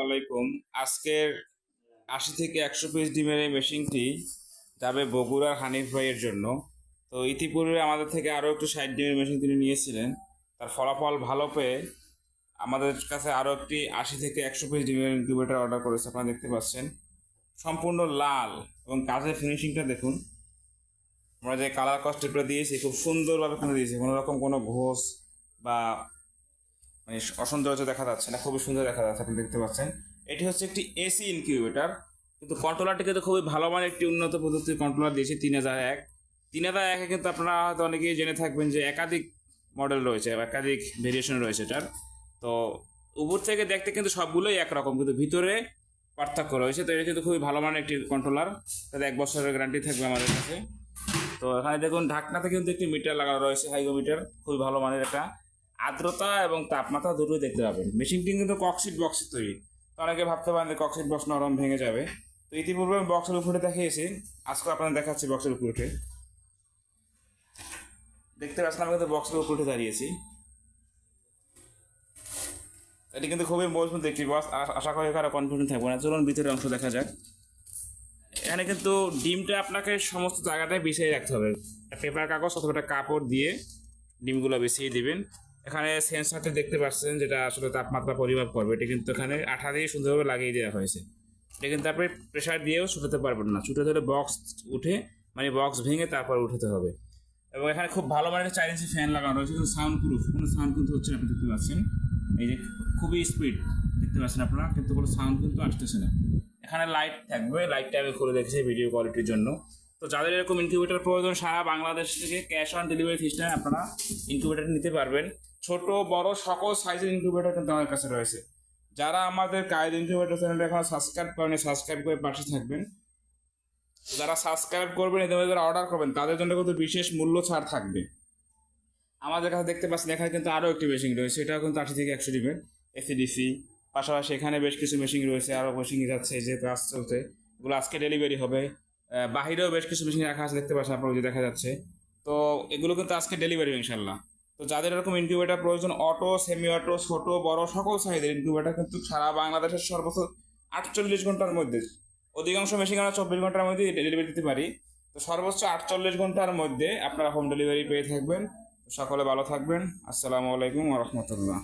আলাইকুম। আজকের ৮০ থেকে ১০০ পিস ডিমের এই মেশিনটি যাবে বগুড়ার হানিফ ভাইয়ের জন্য। তো ইতিপূর্বে আমাদের থেকে আরও একটু ৬০ ডিমের মেশিন তিনি নিয়েছিলেন। তার ফলাফল ভালো পেয়ে আমাদের কাছে আরও একটি ৮০ থেকে ১০০ পিস ডিমের ইনকিউবেটর অর্ডার করেছে। আপনারা দেখতে পাচ্ছেন সম্পূর্ণ লাল এবং কাজের ফিনিশিংটা দেখুন। আমরা যে কালার কস্টেপটা দিয়েছি খুব সুন্দরভাবে করে দিয়েছি, কোনো রকম কোনো ঘোষ বা মানে অসৌন্দর্য দেখা যাচ্ছে না, খুবই সুন্দর দেখা যাচ্ছে। আপনি দেখতে পাচ্ছেন এটি হচ্ছে একটি এসি ইনকিউবেটর, কিন্তু কন্ট্রোলারটি কিন্তু খুবই ভালো মানের একটি উন্নত পদ্ধতির কন্ট্রোলার দিয়েছে ৩০০১। ৩০০১-এ কিন্তু আপনারা হয়তো অনেকেই জেনে থাকবেন যে একাধিক মডেল রয়েছে, একাধিক ভেরিয়েশন রয়েছে এটার। তো উপর থেকে দেখতে কিন্তু সবগুলোই একরকম, কিন্তু ভিতরে পার্থক্য রয়েছে। তো এটা কিন্তু খুবই ভালো মানের একটি কন্ট্রোলার, তাদের ১ বছরের গ্যারান্টি থাকবে আমাদের কাছে। তো এখানে দেখুন ঢাকনাতে কিন্তু একটি মিটার লাগানো রয়েছে, হাইগোমিটার, খুবই ভালো মানের একটা। আর্দ্রতা এবং তাপমাত্রা দুটোই দেখতে পাবেন। মেশিনটি কিন্তু ককশিট বক্সে তৈরি। তো অনেকে ভাবতে পারেন যে ককশিট বক্স নরম ভেঙে যাবে। তো ইতিপূর্বে আমি বক্সের উপরে দেখিয়েছি, আজকে আপনাদের দেখাচ্ছি বক্সের উপরে উঠে। দেখতে পাচ্ছেন আমি কিন্তু বক্সের উপরে উঠে দাঁড়িয়েছি। এটি কিন্তু খুবই মজবুত একটি বক্স, আশা করি কারো কনফিডেন্ট থাকবে না। চলুন ভিতরে অংশ দেখা যাক। এখানে কিন্তু ডিমটা আপনাকে সমস্ত জায়গাটায় বিছিয়ে রাখতে হবে। পেপার কাগজ অথবা একটা কাপড় দিয়ে ডিমগুলো বিছিয়ে দিবেন। এখানে সেন্সরটা দেখতে পাচ্ছেন, যেটা আসলে তাপমাত্রা পরিমাপ করবে। এটা কিন্তু এখানে আঠা দিয়ে সুন্দরভাবে লাগিয়ে দেওয়া হয়েছে। এটা কিন্তু আপনি প্রেশার দিয়েও ছুটাতে পারবেন না, ছুটাতে হলে বক্স উঠে মানে বক্স ভেঙে তারপর উঠাতে হবে। এবং এখানে খুব ভালো মানের চাইনিজ ফ্যান লাগানো রয়েছে, কিন্তু সাউন্ড প্রুফ, কোনো সাউন্ড কিন্তু হচ্ছে না। আপনি দেখতে পাচ্ছেন এই যে খুবই স্পিড দেখতে পাচ্ছেন আপনারা, কিন্তু কোনো সাউন্ড কিন্তু আসতেছে না। এখানে লাইট থাকবে, লাইটটা আমি খুলে দেখেছি ভিডিও কোয়ালিটির জন্য। তো যাদের এরকম ইনকিউবেটর প্রয়োজন, সারা বাংলাদেশ থেকে ক্যাশ অন ডেলিভারি সিস্টেমে আপনারা ইনকিউবেটর নিতে পারবেন। ছোট বড় সকল সাইজের ইনকিউবেটর কিন্তু আমাদের কাছে রয়েছে। যারা আমাদের কায়েদ ইনকিউবেটর চ্যানেলটা এখন সাবস্ক্রাইব করেন, সাবস্ক্রাইব করে পাশে থাকবেন। যারা সাবস্ক্রাইব করবেন এবং যারা অর্ডার করবেন তাদের জন্য কিন্তু বিশেষ মূল্য ছাড় থাকবে। আমাদের কাছে দেখতে পাচ্ছেন এখানে কিন্তু আরও একটি মেশিন রয়েছে, এটাও কিন্তু ৮০ থেকে ১০০ ডিমের এসিডিসি। পাশাপাশি এখানে বেশ কিছু মেশিন রয়েছে, আরও মেশিন যাচ্ছে যে কাজ চলতে, এগুলো আজকে ডেলিভারি হবে। বাহিরেও বেশ কিছু মেশিন রাখা আছে, দেখতে পাচ্ছেন আপনারা যে দেখা যাচ্ছে। তো এগুলো কিন্তু আজকে ডেলিভারি ইনশাল্লাহ। তো যাদের এরকম ইনকিউবেটার প্রয়োজন, অটো, সেমি অটো, ছোট বড় সকল সাইজের ইনকিউবেটার কিন্তু সারা বাংলাদেশের সর্বোচ্চ ৪৮ ঘন্টার মধ্যে, অধিকাংশ মেশিন আমরা ২৪ ঘন্টার মধ্যে ডেলিভারি দিতে পারি। তো সর্বোচ্চ ৪৮ ঘন্টার মধ্যে আপনারা হোম ডেলিভারি পেয়ে থাকবেন। সকলে ভালো থাকবেন। আসসালামু আলাইকুম ওয়া রাহমাতুল্লাহ।